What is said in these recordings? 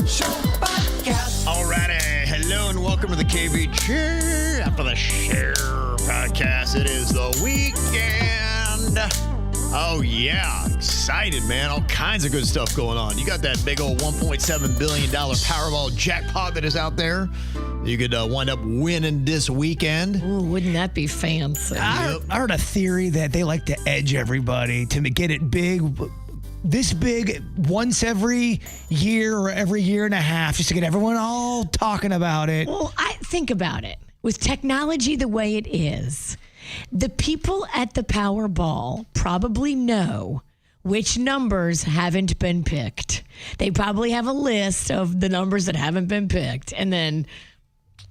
Podcast. Alrighty, hello and welcome to the KVJShow After the Share podcast. It is the weekend. Oh yeah, excited, man. All kinds of good stuff going on. You got that big old $1.7 billion Powerball jackpot that is out there. You could wind up winning this weekend. Ooh, wouldn't that be fancy? I heard a theory that they like to edge everybody to get it big, this big once every year or every year and a half, just to get everyone all talking about it. Well, think about it. With technology the way it is, the people at the Powerball probably know which numbers haven't been picked. They probably have a list of the numbers that haven't been picked. And then,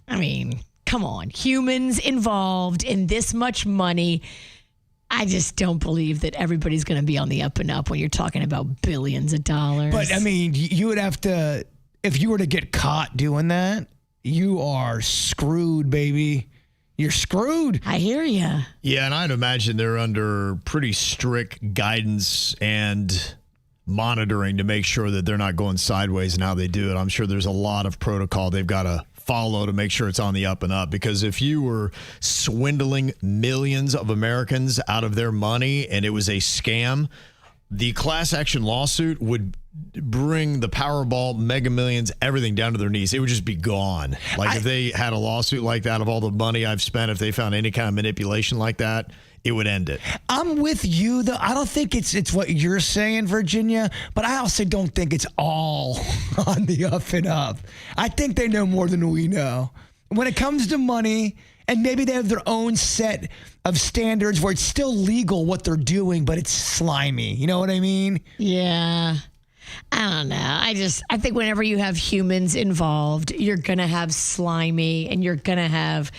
I mean, come on, humans involved in this much money. I just don't believe that everybody's going to be on the up and up when you're talking about billions of dollars. But, I mean, you would have to, if you were to get caught doing that, you are screwed, baby. You're screwed. I hear you. Yeah, and I'd imagine they're under pretty strict guidance and monitoring to make sure that they're not going sideways in how they do it. I'm sure there's a lot of protocol they've got to follow to make sure it's on the up and up, because if you were swindling millions of Americans out of their money and it was a scam, the class action lawsuit would bring the Powerball, Mega Millions, everything down to their knees. It would just be gone. Like if they had a lawsuit like that of all the money I've spent, if they found any kind of manipulation like that, it would end it. I'm with you, though. I don't think it's what you're saying, Virginia, but I also don't think it's all on the up and up. I think they know more than we know. When it comes to money, and maybe they have their own set of standards where it's still legal what they're doing, but it's slimy. You know what I mean? Yeah. I don't know. I think whenever you have humans involved, you're going to have slimy, and you're going to have,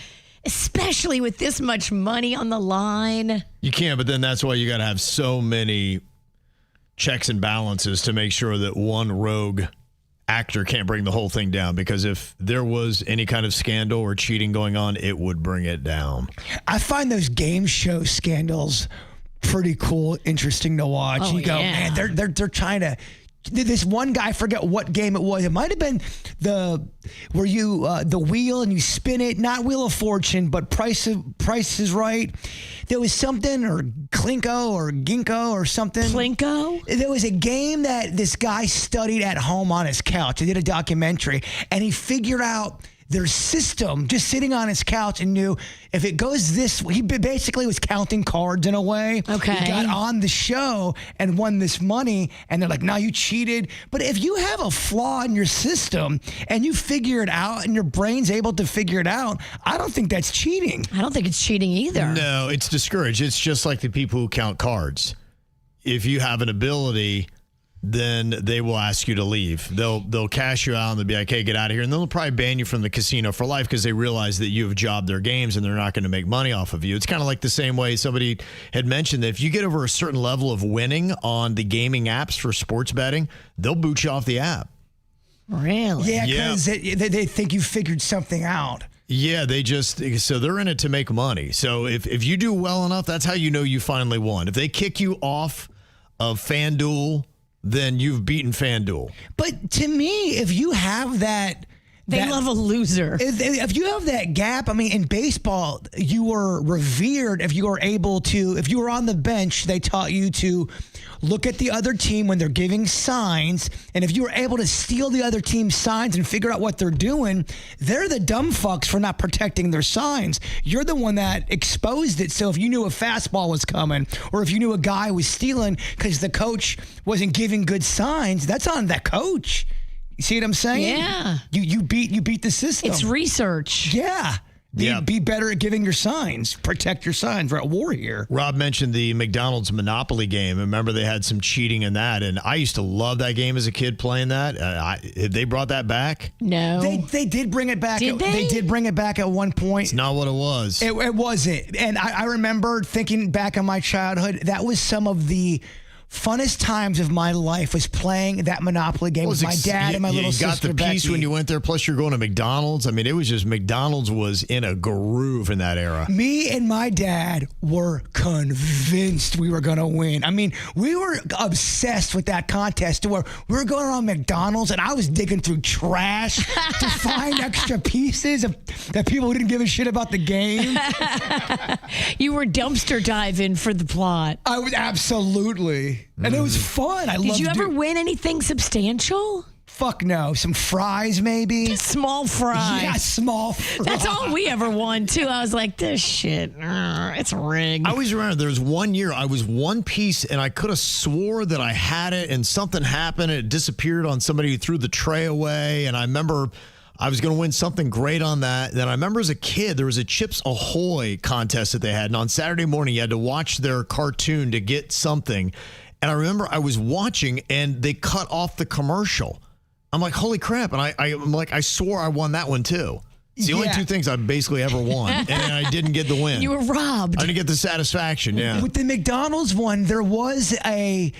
especially with this much money on the line. You can't, but then that's why you got to have so many checks and balances to make sure that one rogue actor can't bring the whole thing down, because if there was any kind of scandal or cheating going on, it would bring it down. I find those game show scandals pretty cool, interesting to watch. Oh, you go, yeah. man, they're trying to. This one guy, I forget what game it was. It might have been the wheel and you spin it, not Wheel of Fortune, but Price is Right. There was something, or Klinko or Ginkgo or something. Plinko? There was a game that this guy studied at home on his couch. He did a documentary, and he figured out their system just sitting on his couch and knew if it goes this way. He basically was counting cards in a way. Okay. He got on the show and won this money, and they're like, no, you cheated. But if you have a flaw in your system and you figure it out and your brain's able to figure it out, I don't think that's cheating. I don't think it's cheating either. No, it's discouraged. It's just like the people who count cards. If you have an ability, then they will ask you to leave. They'll cash you out and they'll be like, hey, get out of here. And then they'll probably ban you from the casino for life because they realize that you have jobbed their games and they're not going to make money off of you. It's kind of like the same way somebody had mentioned that if you get over a certain level of winning on the gaming apps for sports betting, they'll boot you off the app. Really? Yeah, because they think you figured something out. Yeah, so they're in it to make money. So if you do well enough, that's how you know you finally won. If they kick you off of FanDuel, then you've beaten FanDuel. But to me, if you have that... They love a loser. If you have that gap, I mean, in baseball, you were revered if you were able to, if you were on the bench, they taught you to look at the other team when they're giving signs. And if you were able to steal the other team's signs and figure out what they're doing, they're the dumb fucks for not protecting their signs. You're the one that exposed it. So if you knew a fastball was coming, or if you knew a guy was stealing because the coach wasn't giving good signs, that's on that coach. You see what I'm saying? Yeah. You beat the system. It's research. Yeah. Be better at giving your signs. Protect your signs. We're at war here. Rob mentioned the McDonald's Monopoly game. Remember they had some cheating in that, and I used to love that game as a kid playing that. They brought that back? No. They did bring it back. Did they? They did bring it back at one point. It's not what it was. It wasn't. And I remember thinking back on my childhood, that was some of the funnest times of my life was playing that Monopoly game with my dad and my little sister You got the piece Becky. when you went there, plus you're going to McDonald's. I mean, it was just McDonald's was in a groove in that era. Me and my dad were convinced we were going to win. I mean, we were obsessed with that contest to where we were going around McDonald's and I was digging through trash to find extra pieces that people didn't give a shit about the game. You were dumpster diving for the plot. I was absolutely. And it was fun. Did you ever win anything substantial? Fuck no. Some fries, maybe? Just small fries. Yeah, small fries. That's all we ever won, too. I was like, this shit, it's rigged. I always remember there was one year I was one piece and I could have swore that I had it and something happened and it disappeared on somebody who threw the tray away. And I remember I was going to win something great on that. Then I remember as a kid, there was a Chips Ahoy contest that they had. And on Saturday morning, you had to watch their cartoon to get something. And I remember I was watching and they cut off the commercial. I'm like, holy crap. And I'm like, I swore I won that one too. It's the only two things I basically ever won. And I didn't get the win. You were robbed. I didn't get the satisfaction, yeah. With the McDonald's one, there was a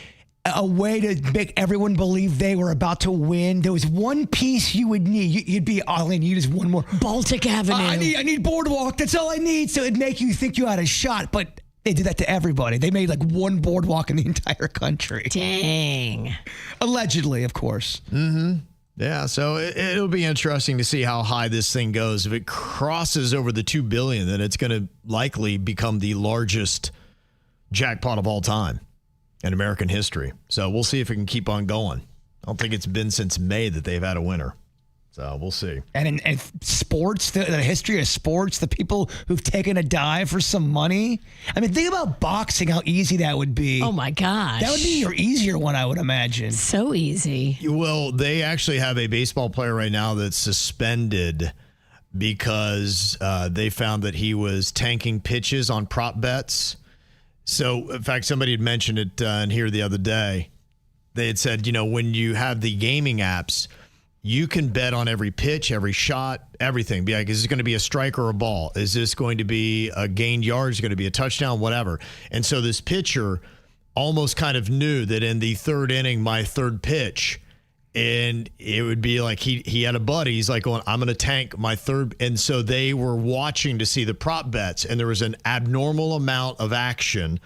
way to make everyone believe they were about to win. There was one piece you would need. You'd be, all I need is one more. Baltic Avenue. I need Boardwalk. That's all I need. So it'd make you think you had a shot. But they did that to everybody. They made like one boardwalk in the entire country. Dang. Allegedly, of course. Mm-hmm. Yeah, so it'll be interesting to see how high this thing goes. If it crosses over the $2 billion, then it's going to likely become the largest jackpot of all time in American history. So we'll see if it can keep on going. I don't think it's been since May that they've had a winner. So we'll see. And in sports, the history of sports, the people who've taken a dive for some money. I mean, think about boxing, how easy that would be. Oh, my gosh. That would be your easier one, I would imagine. So easy. Well, they actually have a baseball player right now that's suspended because they found that he was tanking pitches on prop bets. So, in fact, somebody had mentioned it in here the other day. They had said, when you have the gaming apps, you can bet on every pitch, every shot, everything. Be like, is this going to be a strike or a ball? Is this going to be a gained yard? Is it going to be a touchdown? Whatever. And so this pitcher almost kind of knew that in the third inning, my third pitch, and it would be like he had a buddy. He's like going, I'm going to tank my third. And so they were watching to see the prop bets, and there was an abnormal amount of action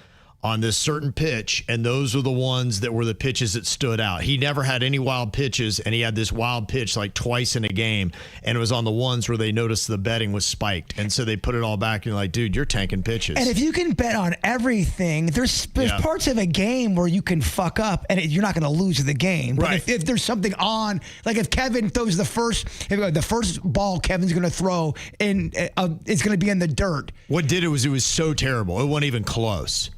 on this certain pitch, and those were the ones that were the pitches that stood out. He never had any wild pitches, and he had this wild pitch like twice in a game, and it was on the ones where they noticed the betting was spiked. And so they put it all back, and you're like, dude, you're tanking pitches. And if you can bet on everything, there's parts of a game where you can fuck up, and you're not going to lose the game. But Right. if there's something on, like if Kevin throws the first ball Kevin's going to throw, and it's going to be in the dirt. What did it was so terrible. It wasn't even close.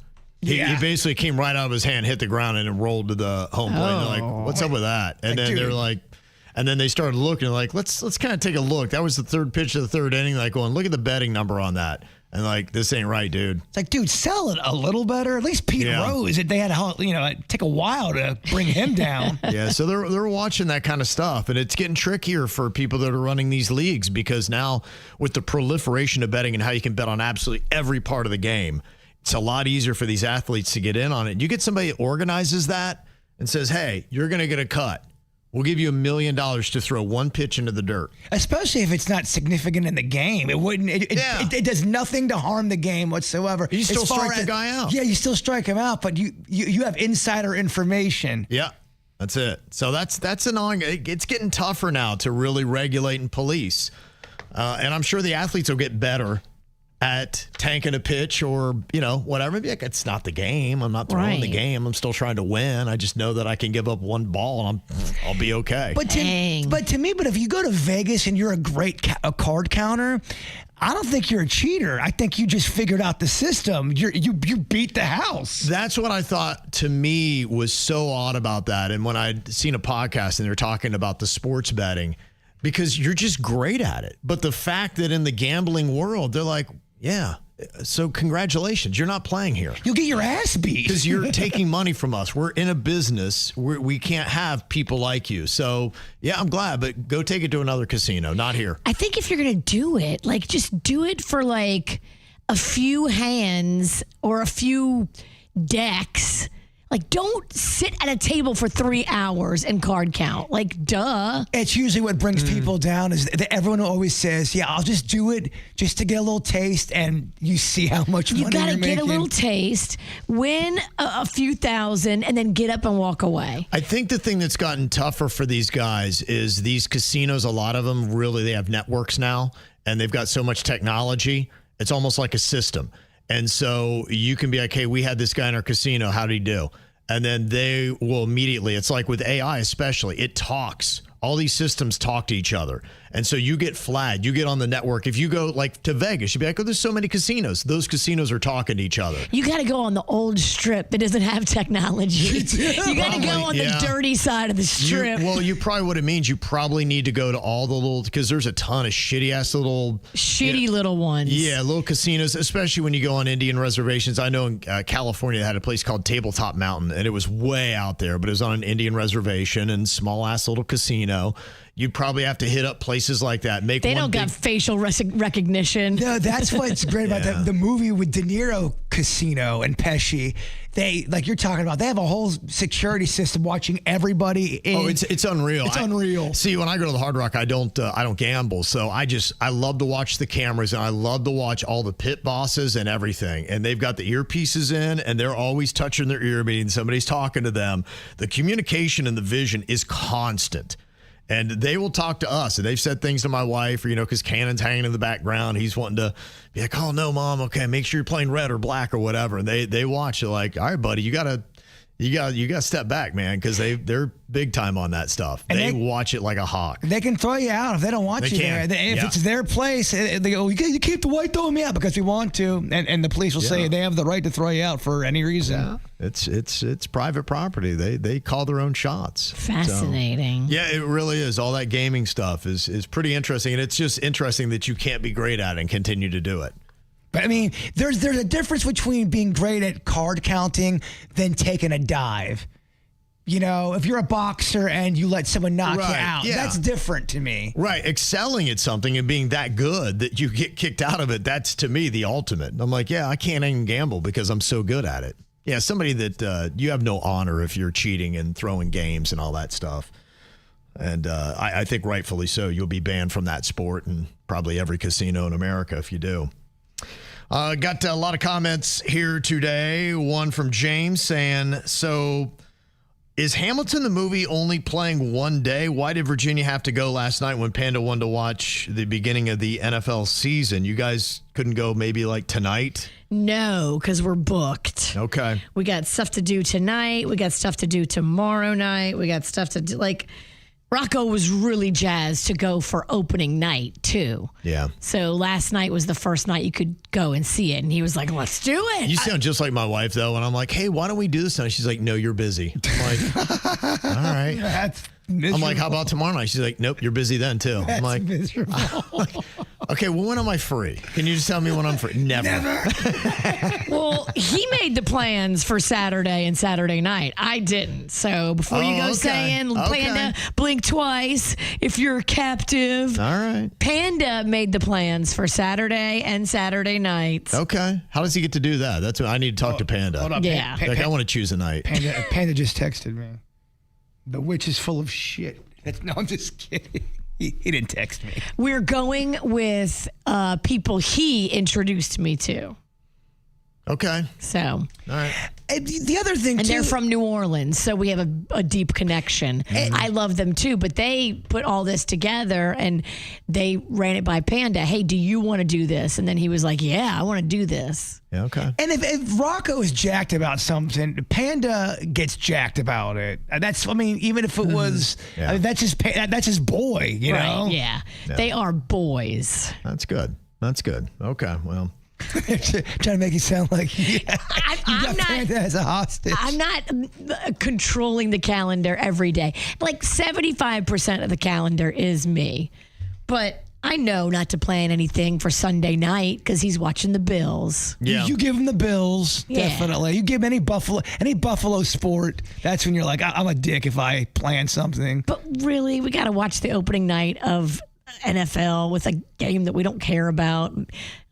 He basically came right out of his hand, hit the ground, and then rolled to the home plate. And they're like, what's up with that? And then they're like, and then they started looking like, let's kind of take a look. That was the third pitch of the third inning. Like going, look at the betting number on that. And like, this ain't right, dude. It's like, dude, sell it a little better. At least Pete Rose, they had to, take a while to bring him down. Yeah, so they're watching that kind of stuff, and it's getting trickier for people that are running these leagues because now with the proliferation of betting and how you can bet on absolutely every part of the game, it's a lot easier for these athletes to get in on it. You get somebody that organizes that and says, hey, you're going to get a cut. We'll give you $1 million to throw one pitch into the dirt. Especially if it's not significant in the game. It wouldn't. It does nothing to harm the game whatsoever. You still strike the guy out. Yeah, you still strike him out, but you have insider information. Yeah, that's it. So that's annoying. It's getting tougher now to really regulate and police. And I'm sure the athletes will get better at tanking a pitch or, whatever. Maybe like, it's not the game. I'm not throwing the game. I'm still trying to win. I just know that I can give up one ball and I'll be okay. But to me, if you go to Vegas and you're a great card counter, I don't think you're a cheater. I think you just figured out the system. You beat the house. That's what I thought to me was so odd about that. And when I'd seen a podcast and they're talking about the sports betting, because you're just great at it. But the fact that in the gambling world, they're like, yeah, so congratulations. You're not playing here. You'll get your ass beat. Because you're taking money from us. We're in a business. We can't have people like you. So, yeah, I'm glad. But go take it to another casino. Not here. I think if you're going to do it, just do it for a few hands or a few decks. Like, don't sit at a table for 3 hours and card count. Like, duh. It's usually what brings people down is that everyone always says, yeah, I'll just do it just to get a little taste, and you see how much money You got to you're get making. a little taste, win a few thousand, and then get up and walk away. I think the thing that's gotten tougher for these guys is these casinos, a lot of them really, they have networks now, and they've got so much technology. It's almost like a system. And so you can be like, hey, we had this guy in our casino. How did he do? And then they will immediately, it's like with AI especially, it talks. All these systems talk to each other. And so you get flagged. You get on the network. If you go like to Vegas, you'd be like, oh, there's so many casinos. Those casinos are talking to each other. You got to go on the old strip that doesn't have technology. You got to go on the dirty side of the strip. You probably, what it means, you probably need to go to all the little, because there's a ton of shitty-ass little ones. Yeah, little casinos, especially when you go on Indian reservations. I know in California they had a place called Tabletop Mountain, and it was way out there, but it was on an Indian reservation and small-ass little casino. You'd probably have to hit up places like that. They don't got facial recognition. No, that's what's great about the movie with De Niro, Casino, and Pesci. They, like you're talking about, they have a whole security system watching everybody. It's unreal. It's unreal. See, when I go to the Hard Rock, I don't gamble, so I love to watch the cameras, and I love to watch all the pit bosses and everything. And they've got the earpieces in, and they're always touching their ear, meaning somebody's talking to them. The communication and the vision is constant. And they will talk to us, and they've said things to my wife, or, because Cannon's hanging in the background. He's wanting to be like, oh, no, Mom, okay, make sure you're playing red or black or whatever. And they watch it like, all right, buddy, you got to step back, man, because they're big time on that stuff. And they watch it like a hawk. They can throw you out if they don't want you there. If it's their place, they go, you keep the white throwing me out because we want to. And the police will say they have the right to throw you out for any reason. Yeah. It's private property. They call their own shots. Fascinating. So, yeah, it really is. All that gaming stuff is pretty interesting. And it's just interesting that you can't be great at it and continue to do it. But I mean, there's a difference between being great at card counting than taking a dive. If you're a boxer and you let someone knock you out, that's different to me. Right. Excelling at something and being that good that you get kicked out of it, that's to me the ultimate. I'm like, I can't even gamble because I'm so good at it. Yeah, somebody that you have no honor if you're cheating and throwing games and all that stuff. And I think rightfully so. You'll be banned from that sport and probably every casino in America if you do. Got a lot of comments here today. One from James saying, so is Hamilton the movie only playing one day? Why did Virginia have to go last night when Panda wanted to watch the beginning of the NFL season? You guys couldn't go maybe like tonight? No, because we're booked. Okay. We got stuff to do tonight. We got stuff to do tomorrow night. We got stuff to do. Like, Rocco was really jazzed to go for opening night, too. Yeah. So last night was the first night you could go and see it. And he was like, let's do it. You sound just like my wife, though. And I'm like, hey, why don't we do this tonight? She's like, no, you're busy. I'm like, all right. That's miserable. I'm like, how about tomorrow night? She's like, nope, you're busy then, too. That's I'm like, miserable. okay, well, when am I free? Can you just tell me when I'm free? Never. Well, he made the plans for Saturday and Saturday night. I didn't. So before you go saying Panda, blink twice if you're captive. All right. Panda made the plans for Saturday and Saturday nights. Okay. How does he get to do that? That's what I need to talk to Panda. Hold up. Yeah. I want to choose a night. Panda just texted me. The witch is full of shit. No, I'm just kidding. He didn't text me. We're going with people he introduced me to. Okay. So. All right. The other thing, and too, they're from New Orleans, so we have a deep connection. I love them, too, but they put all this together, and they ran it by Panda. Hey, do you want to do this? And then he was like, yeah, I want to do this. Yeah, okay. And if Rocco is jacked about something, Panda gets jacked about it. Even if it was, that's his boy, you know? Yeah. They are boys. That's good. Okay, well. Trying to make you sound like you got Panda as a hostage. I'm not controlling the calendar every day. Like 75% of the calendar is me. But I know not to plan anything for Sunday night because he's watching the Bills. Yeah. You give him the Bills, definitely. You give him any Buffalo sport. That's when you're like, I'm a dick if I plan something. But really, we got to watch the opening night of NFL with a game that we don't care about.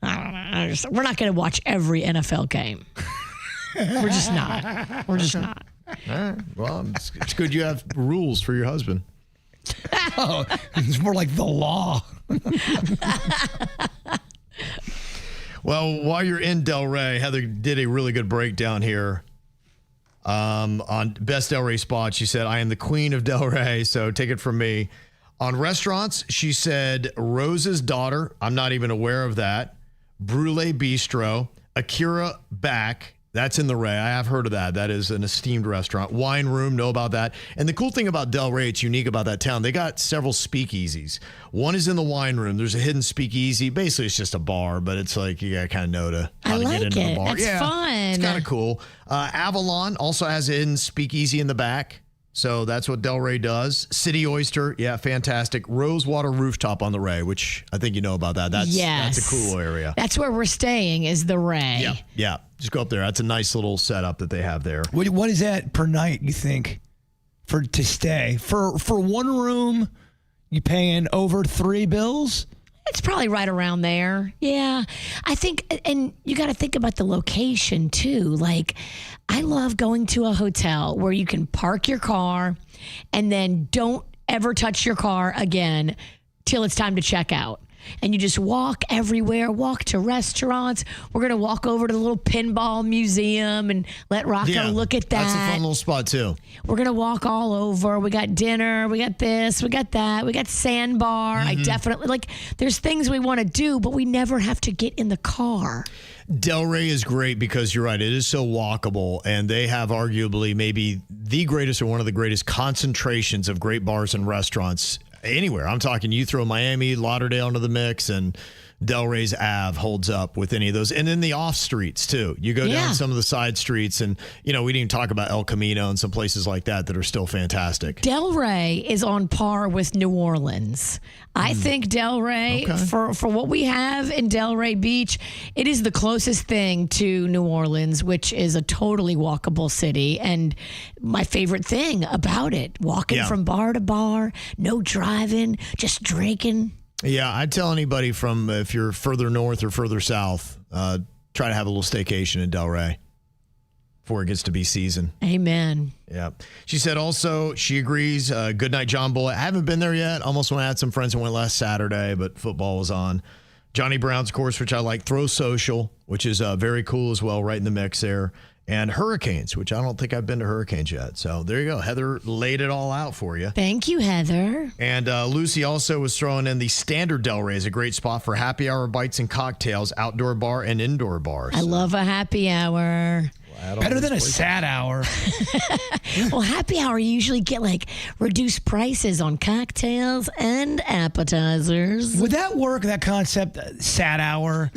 We're not going to watch every NFL game. We're just not. All right. Well, it's good you have rules for your husband. Oh, it's more like the law. Well, while you're in Delray, Heather did a really good breakdown here on best Delray spot. She said, I am the queen of Delray, so take it from me. On restaurants, she said Rose's Daughter. I'm not even aware of that. Brûlé Bistro. Akira Back. That's in the Ray. I have heard of that. That is an esteemed restaurant. Wine Room, know about that. And the cool thing about Delray, it's unique about that town. They got several speakeasies. One is in the Wine Room. There's a hidden speakeasy. Basically, it's just a bar, but it's like you got to kind of know how to get into the bar. That's fun. It's kind of cool. Avalon also has a hidden speakeasy in the back. So that's what Delray does. City Oyster, yeah, fantastic. Rosewater Rooftop on the Ray, which I think you know about that. That's a cool area. That's where we're staying is the Ray. Yeah. Just go up there. That's a nice little setup that they have there. What is that per night, you think, to stay? For one room, you paying over $3 bills? It's probably right around there. Yeah. I think, and you got to think about the location too. Like, I love going to a hotel where you can park your car and then don't ever touch your car again till it's time to check out. And you just walk everywhere, walk to restaurants. We're going to walk over to the little pinball museum and let Rocco look at that. That's a fun little spot, too. We're going to walk all over. We got dinner. We got this. We got that. We got sandbar. I definitely, there's things we want to do, but we never have to get in the car. Delray is great because you're right. It is so walkable, and they have arguably maybe the greatest or one of the greatest concentrations of great bars and restaurants anywhere. I'm talking, you throw Miami, Lauderdale into the mix, and Delray's Ave holds up with any of those. And then the off streets, too. You go down some of the side streets, and, we didn't even talk about El Camino and some places like that are still fantastic. Delray is on par with New Orleans. I think Delray, for what we have in Delray Beach, it is the closest thing to New Orleans, which is a totally walkable city. And my favorite thing about it, walking from bar to bar, no driving, just drinking. Yeah, I'd tell anybody from if you're further north or further south, try to have a little staycation in Delray before it gets to be season. Amen. Yeah. She said also she agrees. Good night, John Boy. I haven't been there yet. Almost went. I had some friends that went last Saturday, but football was on. Johnny Brown's course, which I like. Throw Social, which is very cool as well, right in the mix there. And Hurricanes, which I don't think I've been to Hurricanes yet. So there you go. Heather laid it all out for you. Thank you, Heather. And Lucy also was throwing in the Standard Delray is a great spot for happy hour bites and cocktails, outdoor bar and indoor bar. I love a happy hour. Better than a sad hour. Well, happy hour, you usually get reduced prices on cocktails and appetizers. Would that work, that concept, sad hour?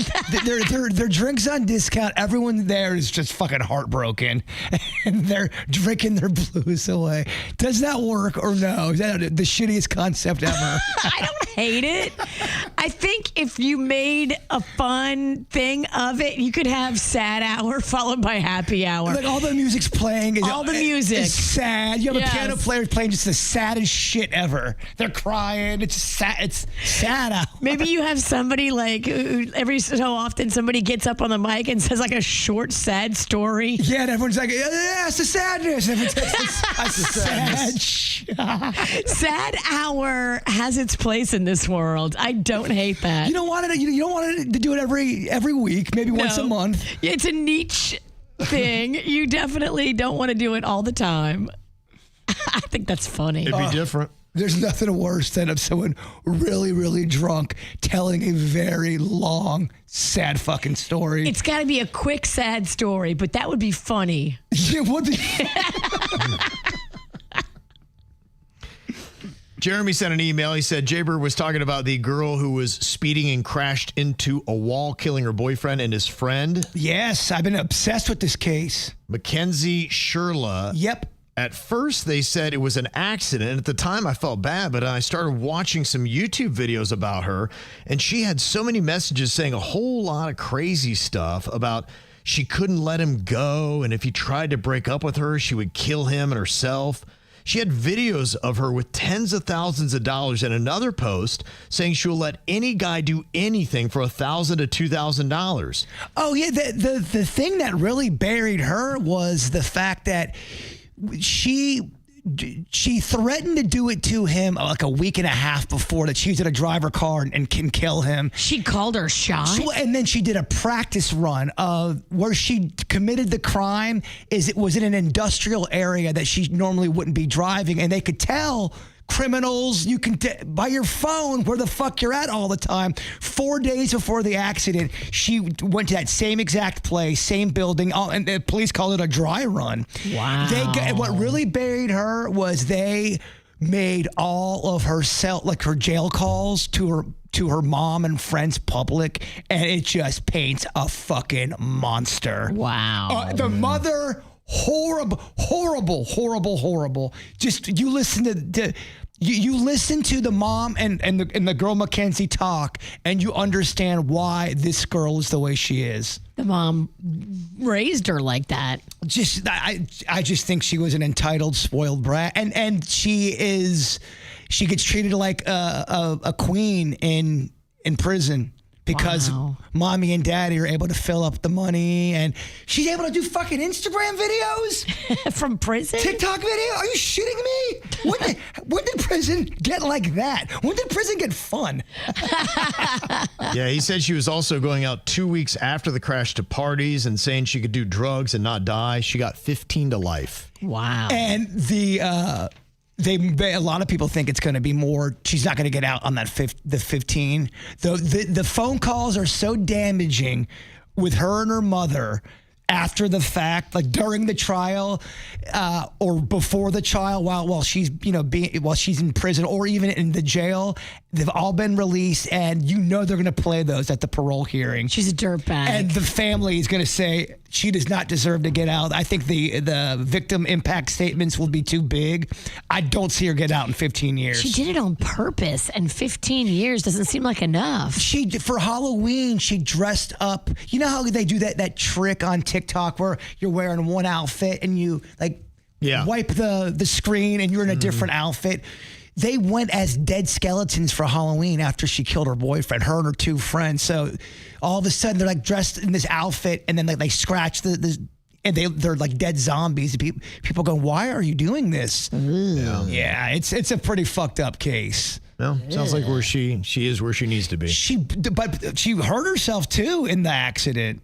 their drinks on discount. Everyone there is just fucking heartbroken. And they're drinking their blues away. Does that work or no? Is that the shittiest concept ever? I don't hate it. I think if you made a fun thing of it, you could have sad hour followed by happy hour. All the music's playing. All the music. It's sad. You have a piano player playing just the saddest shit ever. They're crying. It's sad. It's sad hour. Maybe you have somebody who every so often somebody gets up on the mic and says a short sad story. Yeah, and everyone's like, yeah, it's the sadness. Everyone's sad. Sad hour has its place in this world. I don't hate that. You don't want it to do it every week, maybe once a month. It's a niche thing. You definitely don't want to do it all the time. I think that's funny. It'd be different. There's nothing worse than someone really, really drunk telling a very long, sad fucking story. It's got to be a quick, sad story, but that would be funny. It would be. Jeremy sent an email. He said Jaber was talking about the girl who was speeding and crashed into a wall, killing her boyfriend and his friend. Yes, I've been obsessed with this case. Mackenzie Sherla. Yep. At first, they said it was an accident. At the time, I felt bad, but I started watching some YouTube videos about her, and she had so many messages saying a whole lot of crazy stuff about she couldn't let him go, and if he tried to break up with her, she would kill him and herself. She had videos of her with tens of thousands of dollars and another post saying she'll let any guy do anything for $1,000 to $2,000. Oh, yeah. The thing that really buried her was the fact that she threatened to do it to him like a week and a half before, that she's in a driver car and can kill him. She called her shot? And then she did a practice run of where she committed the crime. It was in an industrial area that she normally wouldn't be driving, and they could tell criminals, you can by your phone where the fuck you're at all the time. 4 days before the accident, she went to that same exact place, same building, and the police called it a dry run. Wow. What really buried her was they made all of her her jail calls to her mom and friends public, and it just paints a fucking monster. Wow. The mother, horrible. Just you listen to you listen to the mom and the girl Mackenzie talk, and you understand why this girl is the way she is. The mom raised her like that. I just think she was an entitled, spoiled brat, and she gets treated like a queen in prison. Because mommy and daddy are able to fill up the money, and she's able to do fucking Instagram videos from prison. TikTok video? Are you shitting me? When did prison get like that? When did prison get fun? Yeah, he said she was also going out 2 weeks after the crash to parties and saying she could do drugs and not die. She got 15 to life. Wow. And a lot of people think it's going to be more. She's not going to get out on the 15. The phone calls are so damaging with her and her mother after the fact, like during the trial, or before the trial, while she's while she's in prison or even in the jail. They've all been released, and they're going to play those at the parole hearing. She's a dirtbag. And the family is going to say she does not deserve to get out. I think the victim impact statements will be too big. I don't see her get out in 15 years. She did it on purpose, and 15 years doesn't seem like enough. For Halloween, she dressed up. You know how they do that trick on TikTok where you're wearing one outfit and you wipe the screen and you're in a different outfit. They went as dead skeletons for Halloween after she killed her boyfriend, her and her two friends. So all of a sudden they're like dressed in this outfit, and then they scratch and they're like dead zombies. People go, "Why are you doing this?" Yeah, it's a pretty fucked up case. Well, sounds like where she is where she needs to be. But she hurt herself too in the accident.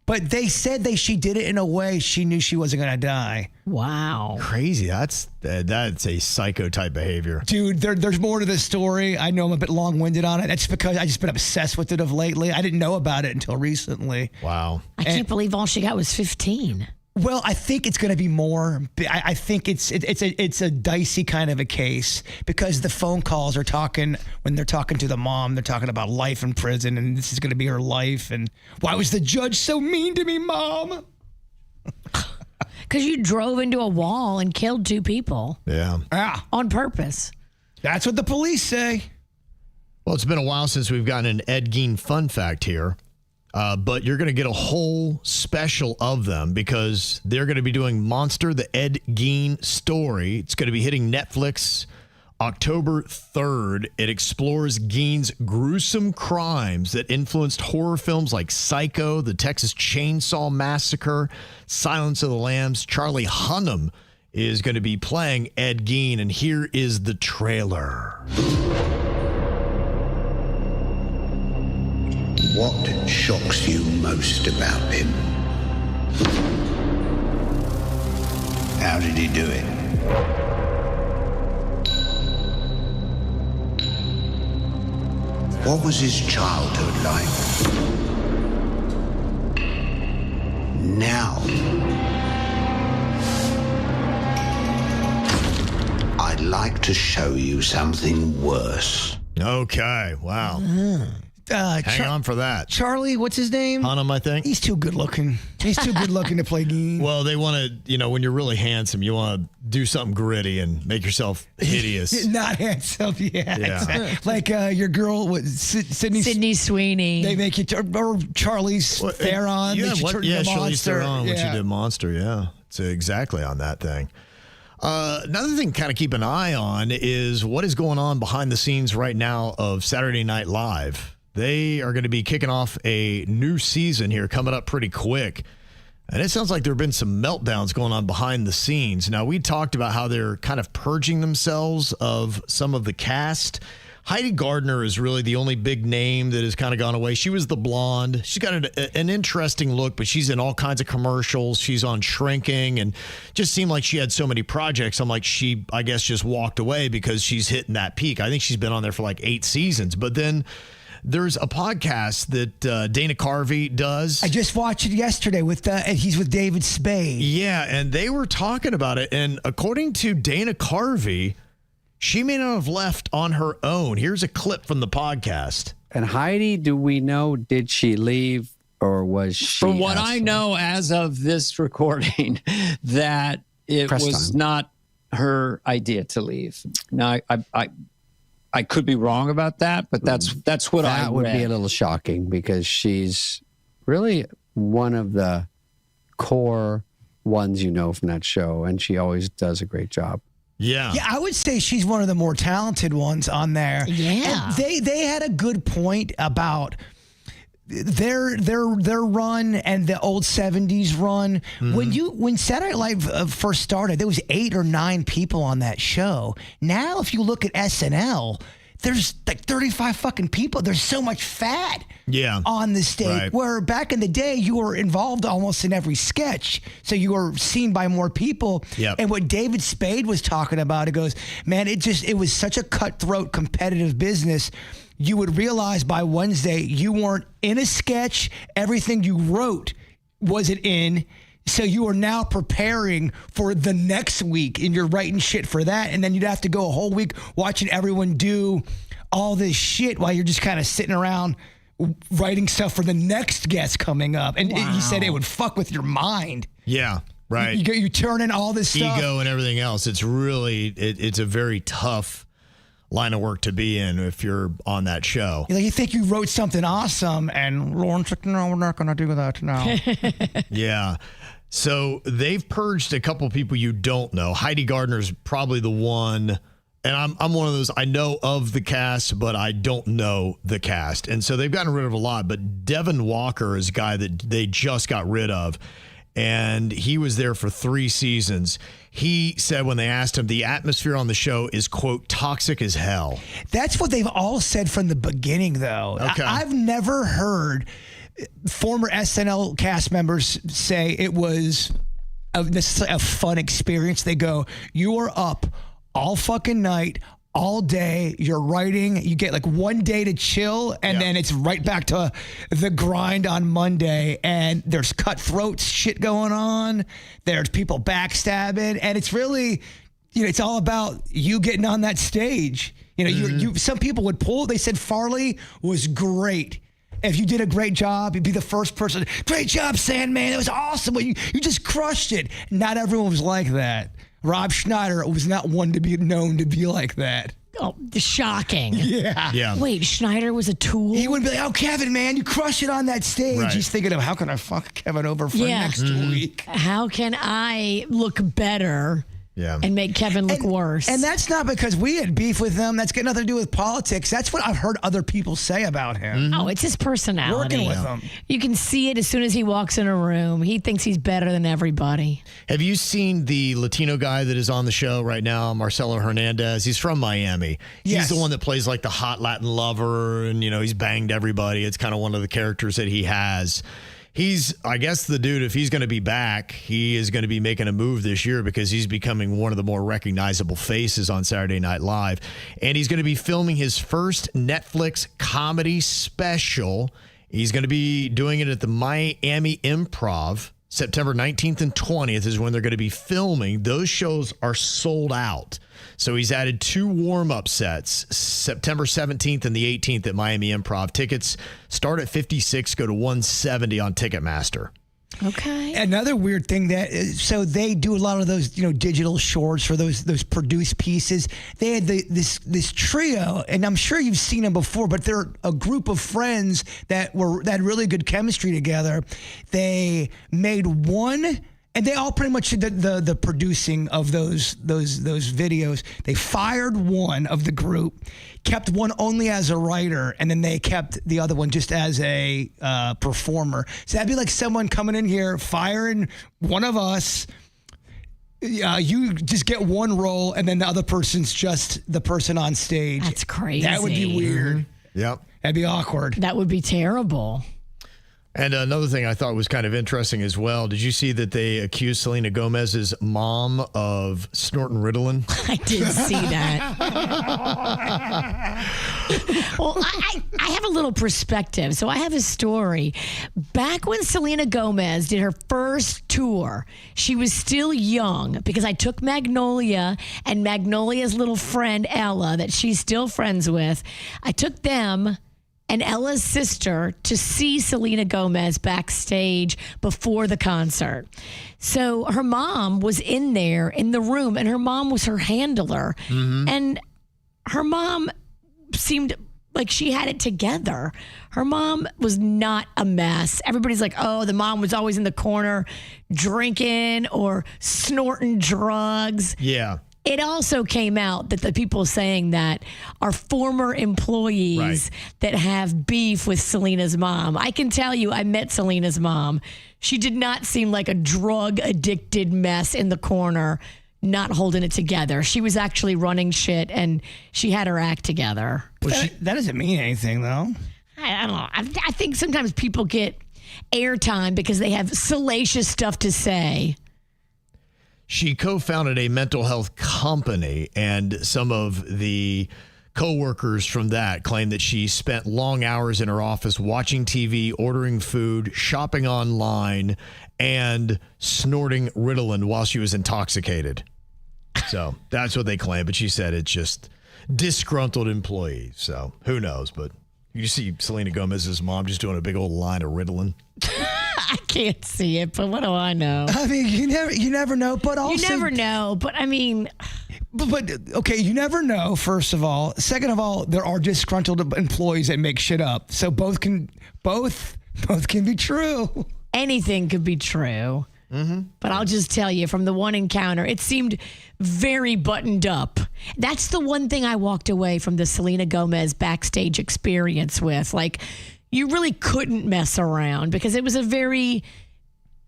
But they said she did it in a way she knew she wasn't going to die. Wow. Crazy. That's a psycho type behavior. Dude, there's more to this story. I know I'm a bit long-winded on it. That's because I just been obsessed with it of lately. I didn't know about it until recently. Wow. I can't believe all she got was 15. Well, I think it's going to be more. I think it's a dicey kind of a case because the phone calls are talking, when they're talking to the mom, they're talking about life in prison, and this is going to be her life. And why was the judge so mean to me, Mom? Because you drove into a wall and killed 2 people. Yeah. On purpose. That's what the police say. Well, it's been a while since we've gotten an Ed Gein fun fact here. But you're going to get a whole special of them because they're going to be doing Monster, the Ed Gein story. It's going to be hitting Netflix October 3rd. It explores Gein's gruesome crimes that influenced horror films like Psycho, The Texas Chainsaw Massacre, Silence of the Lambs. Charlie Hunnam is going to be playing Ed Gein, and here is the trailer. What shocks you most about him? How did he do it? What was his childhood like? Now, I'd like to show you something worse. Okay, wow. Hang on for that. Charlie, what's his name? Hunnam, I think. He's too good looking. He's too good looking to play Gein. Well, they want to, when you're really handsome, you want to do something gritty and make yourself hideous. Not handsome, yeah. Exactly. Like your girl, Sydney Sweeney. They make you, or Charlie's Theron. Charlize Theron when she did Monster, yeah. It's exactly on that thing. Another thing to kind of keep an eye on is what is going on behind the scenes right now of Saturday Night Live. They are going to be kicking off a new season here coming up pretty quick. And it sounds like there have been some meltdowns going on behind the scenes. Now, we talked about how they're kind of purging themselves of some of the cast. Heidi Gardner is really the only big name that has kind of gone away. She was the blonde. She's got an interesting look, but she's in all kinds of commercials. She's on Shrinking, and just seemed like she had so many projects. I'm like, she, I guess, just walked away because she's hitting that peak. I think she's been on there for like 8 seasons. But then there's a podcast that Dana Carvey does. I just watched it yesterday and he's with David Spade. Yeah, and they were talking about it. And according to Dana Carvey, she may not have left on her own. Here's a clip from the podcast. And Heidi, do we know, did she leave or was she? From what I know as of this recording, that it was not her idea to leave. Now, I could be wrong about that, but that's what I read. That would be a little shocking because she's really one of the core ones from that show, and she always does a great job. Yeah. Yeah, I would say she's one of the more talented ones on there. Yeah. And they had a good point about their run and the old 70s run. When Saturday Night Live first started, there was 8 or 9 people on that show. Now, if you look at SNL, there's like 35 fucking people. There's so much fat on the stage. Right. Where back in the day, you were involved almost in every sketch. So you were seen by more people. Yep. And what David Spade was talking about, it goes, man, it was such a cutthroat competitive business. You would realize by Wednesday, you weren't in a sketch. Everything you wrote wasn't in. So you are now preparing for the next week and you're writing shit for that. And then you'd have to go a whole week watching everyone do all this shit while you're just kind of sitting around writing stuff for the next guest coming up. And he said it would fuck with your mind. Yeah, right. You turn in all this stuff. Ego and everything else. It's really, it's a very tough line of work to be in if you're on that show. You think you wrote something awesome and Lauren's like, no, we're not going to do that now. Yeah. So they've purged a couple people you don't know. Heidi Gardner's probably the one, and I'm one of those, I know of the cast, but I don't know the cast. And so they've gotten rid of a lot, but Devin Walker is a guy that they just got rid of, and he was there for 3 seasons. He said when they asked him, the atmosphere on the show is, quote, toxic as hell. That's what they've all said from the beginning, though. Okay. I've never heard former SNL cast members say it was a fun experience. They go, you are up all fucking night, all day. You're writing. You get like one day to chill, and then it's right back to the grind on Monday. And there's cutthroat shit going on. There's people backstabbing, and it's really, it's all about you getting on that stage. You some people would pull. They said Farley was great. If you did a great job, you'd be the first person. Great job, Sandman. It was awesome. You just crushed it. Not everyone was like that. Rob Schneider was not one to be known to be like that. Oh, shocking. Yeah. Wait, Schneider was a tool? He wouldn't be like, oh, Kevin, man, you crushed it on that stage. Right. He's thinking of, how can I fuck Kevin over for next week? How can I look better and make Kevin look worse? And that's not because we had beef with him. That's got nothing to do with politics. That's what I've heard other people say about him. Oh, it's his personality. Working with him. You can see it as soon as he walks in a room. He thinks he's better than everybody. Have you seen the Latino guy that is on the show right now, Marcelo Hernandez? He's from Miami. Yes. He's the one that plays like the hot Latin lover, and, he's banged everybody. It's kind of one of the characters that he has. He's, I guess, the dude, if he's going to be back, he is going to be making a move this year because he's becoming one of the more recognizable faces on Saturday Night Live. And he's going to be filming his first Netflix comedy special. He's going to be doing it at the Miami Improv. September 19th and 20th is when they're going to be filming. Those shows are sold out. So he's added 2 warm-up sets, September 17th and the 18th at Miami Improv. Tickets start at $56, go to $170 on Ticketmaster. Okay. Another weird thing so they do a lot of those, digital shorts for those produced pieces. They had this trio, and I'm sure you've seen them before, but they're a group of friends that had really good chemistry together. They made one And they all pretty much did the producing of those videos. They fired one of the group, kept one only as a writer, and then they kept the other one just as a performer. So that'd be like someone coming in here, firing one of us. You just get one role, and then the other person's just the person on stage. That's crazy. That would be weird. Yep. That'd be awkward. That would be terrible. And another thing I thought was kind of interesting as well. Did you see that they accused Selena Gomez's mom of snorting Ritalin? I did see that. Well, I have a little perspective. So I have a story. Back when Selena Gomez did her first tour, she was still young because I took Magnolia and Magnolia's little friend, Ella, that she's still friends with. I took them and Ella's sister to see Selena Gomez backstage before the concert. So her mom was in there in the room, and her mom was her handler. Mm-hmm. And her mom seemed like she had it together. Her mom was not a mess. Everybody's like, oh, the mom was always in the corner drinking or snorting drugs. Yeah. It also came out that the people saying that are former employees that have beef with Selena's mom. I can tell you, I met Selena's mom. She did not seem like a drug-addicted mess in the corner, not holding it together. She was actually running shit, and she had her act together. That doesn't mean anything, though. I don't know. I think sometimes people get airtime because they have salacious stuff to say. She co-founded a mental health company, and some of the co-workers from that claim that she spent long hours in her office watching TV, ordering food, shopping online, and snorting Ritalin while she was intoxicated. So that's what they claim, but she said it's just disgruntled employees. So who knows, but you see Selena Gomez's mom just doing a big old line of Ritalin. I can't see it, but what do I know? I mean, you never know, but also... You never know, but I mean... But okay, you never know, first of all. Second of all, there are disgruntled employees that make shit up. So both can be true. Anything could be true. Mm-hmm. But I'll just tell you, from the one encounter, it seemed very buttoned up. That's the one thing I walked away from the Selena Gomez backstage experience with. Like, you really couldn't mess around because it was a very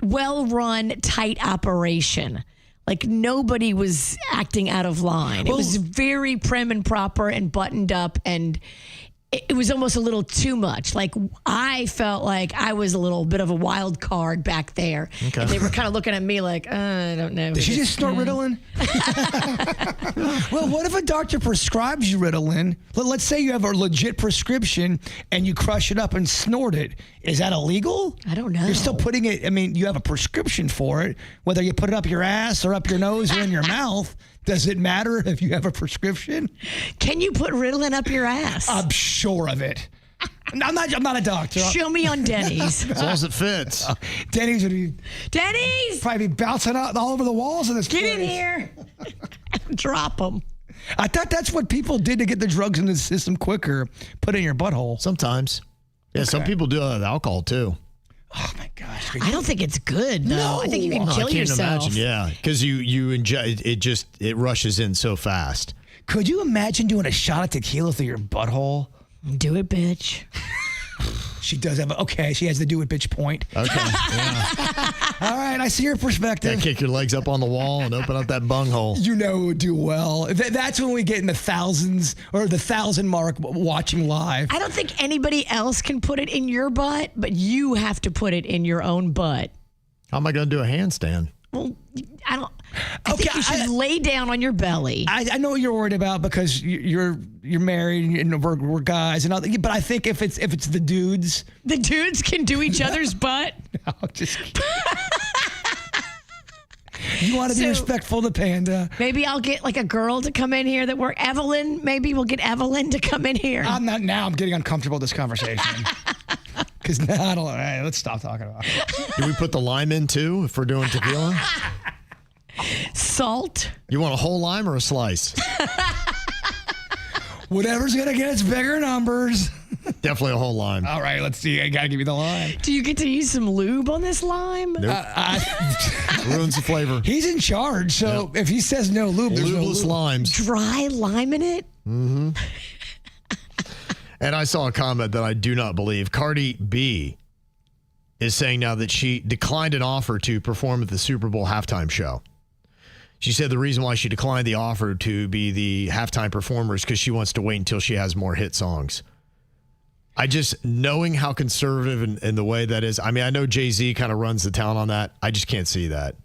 well-run, tight operation. Like, nobody was acting out of line. It was very prim and proper and buttoned up, and it was almost a little too much. Like, I felt like I was a little bit of a wild card back there. Okay. And they were kind of looking at me like, I don't know. Did she just snort Ritalin? Well, what if a doctor prescribes you Ritalin? Let's say you have a legit prescription and you crush it up and snort it. Is that illegal? I don't know. You're still putting it, I mean, you have a prescription for it. Whether you put it up your ass or up your nose or in your mouth, does it matter if you have a prescription? Can you put Ritalin up your ass? I'm sure of it. I'm not a doctor. Show me on Denny's. As long as it fits. Denny's would be... Denny's! Probably be bouncing out all over the walls of this place. Get in here. Drop them. I thought that's what people did to get the drugs in the system quicker. Put it in your butthole. Sometimes. Yeah, Some people do that with alcohol, too. Oh, my gosh. I don't think it's good, though. No. I think you can kill yourself. Imagine, yeah, because you enjoy it rushes in so fast. Could you imagine doing a shot of tequila through your butthole? Do it, bitch. She does have she has the do it bitch point. Okay. Yeah. All right, I see your perspective. Yeah, kick your legs up on the wall and open up that bunghole. You know it would do well. That's when we get in the thousands or the 1,000 mark watching live. I don't think anybody else can put it in your butt, but you have to put it in your own butt. How am I going to do a handstand? Well, I think you should lay down on your belly. I know what you're worried about because you're married and we're guys and all that. But I think if it's the dudes, the dudes can do each other's butt. No, just kidding. You want to be respectful to Panda. Maybe I'll get like a girl to come in here that we're Evelyn. Maybe we'll get Evelyn to come in here. I'm not now. I'm getting uncomfortable with this conversation. Because now I don't. Hey, let's stop talking about it. Do we put the lime in too if we're doing tequila? Salt. You want a whole lime or a slice? Whatever's gonna get us bigger numbers. Definitely a whole lime. All right, let's see. I got to give you the lime. Do you get to use some lube on this lime? Nope. Ruins the flavor. He's in charge, so if he says no lube, there's no Lubeless lube. limes. Dry lime in it? Mm-hmm. And I saw a comment that I do not believe. Cardi B is saying now that she declined an offer to perform at the Super Bowl halftime show. She said the reason why she declined the offer to be the halftime performer is because she wants to wait until she has more hit songs. I just, knowing how conservative and the way that is, I mean, I know Jay-Z kind of runs the town on that. I just can't see that.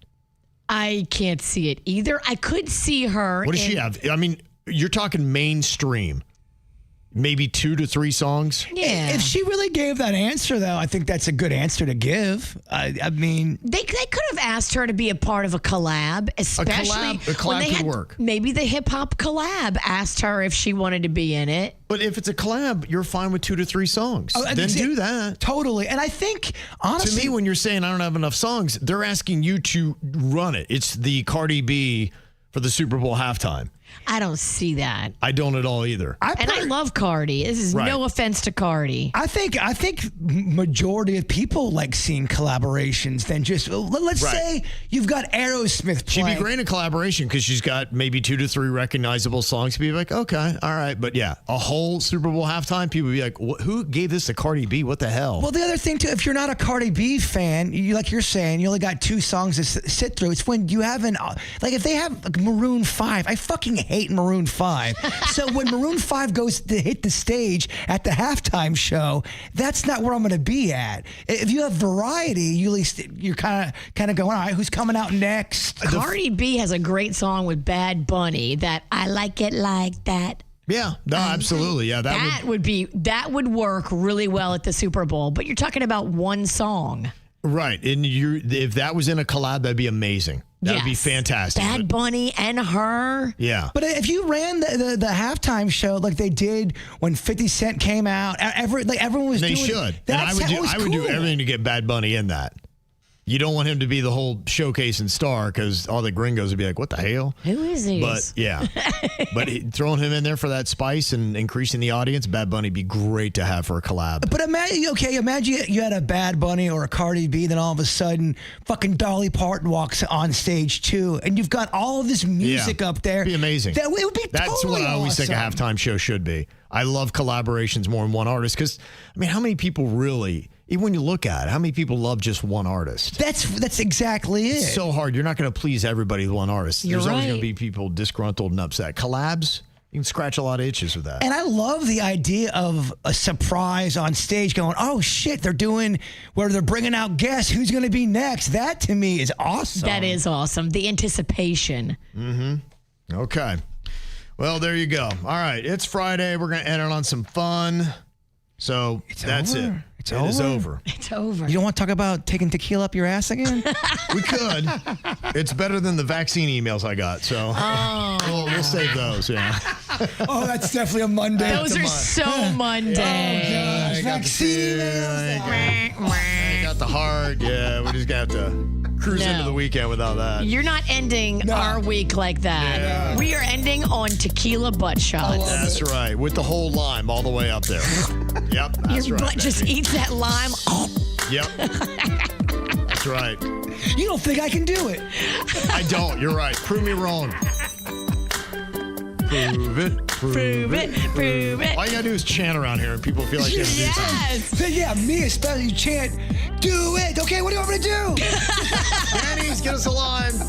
I can't see it either. I could see her. What does she have? I mean, you're talking mainstream. Maybe 2 to 3 songs. Yeah. If she really gave that answer, though, I think that's a good answer to give. I mean, they could have asked her to be a part of a collab, especially a collab when they could had work. Maybe the hip hop collab asked her if she wanted to be in it. But if it's a collab, you're fine with 2 to 3 songs. Then do that. Totally. And I think, honestly, to me, when you're saying I don't have enough songs, they're asking you to run it. It's the Cardi B for the Super Bowl halftime. I don't see that. I don't at all either. I love Cardi. This is no offense to Cardi. I think majority of people like seeing collaborations than just, let's say you've got Aerosmith She'd playing. be great in collaboration because she's got maybe 2 to 3 recognizable songs. Be like, okay, all right. But yeah, a whole Super Bowl halftime, people would be like, who gave this to Cardi B? What the hell? Well, the other thing, too, if you're not a Cardi B fan, like you're saying, you only got 2 songs to sit through. It's when you haven't, like if they have like Maroon 5, I fucking hate Maroon 5. So when Maroon 5 goes to hit the stage at the halftime show, that's not where I'm going to be at. If you have variety, you at least you're kind of going, all right, who's coming out next? Cardi B has a great song with Bad Bunny that I like it like that. Yeah, no, absolutely. Yeah, that would work really well at the Super Bowl. But you're talking about one song. Right. And if that was in a collab, that'd be amazing. That would be fantastic. Bad Bunny and her. Yeah. But if you ran the halftime show like they did when 50 Cent came out, everyone was doing it. They should. And I would do everything to get Bad Bunny in that. You don't want him to be the whole showcase and star because all the gringos would be like, what the hell? Who is he? But yeah. But throwing him in there for that spice and increasing the audience, Bad Bunny would be great to have for a collab. But imagine you had a Bad Bunny or a Cardi B, then all of a sudden fucking Dolly Parton walks on stage too, and you've got all of this music up there. It'd be amazing. It would be That's totally what I always think a halftime show should be. I love collaborations more than one artist because, I mean, how many people really... Even when you look at it, how many people love just one artist? That's exactly it. It's so hard. You're not going to please everybody with one artist. There's always going to be people disgruntled and upset. Collabs, you can scratch a lot of itches with that. And I love the idea of a surprise on stage going, oh, shit, they're bringing out guests. Who's going to be next? That, to me, is awesome. That is awesome. The anticipation. Mm-hmm. Okay. Well, there you go. All right. It's Friday. We're going to end it on some fun. So that's it. It is over. It's over. You don't want to talk about taking tequila up your ass again? We could. It's better than the vaccine emails I got. So we'll save those. Yeah. Oh, that's definitely a Monday. Those are so Monday. Oh, gosh. Vaccine emails. I got the heart. Yeah, we just got to cruise into the weekend without that. You're not ending our week like that. Yeah. We are ending on tequila butt shots. That's right. With the whole lime all the way up there. Yep. That's Your right. butt just eats that lime. Yep. That's right. You don't think I can do it? I don't. You're right. Prove me wrong. Prove it. Prove it. All you gotta do is chant around here and people feel like they have to do something. Yeah, me especially chant, do it. Okay, what do you want me to do? Danny's, get us a line. All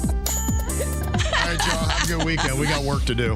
right, y'all. Have a good weekend. We got work to do.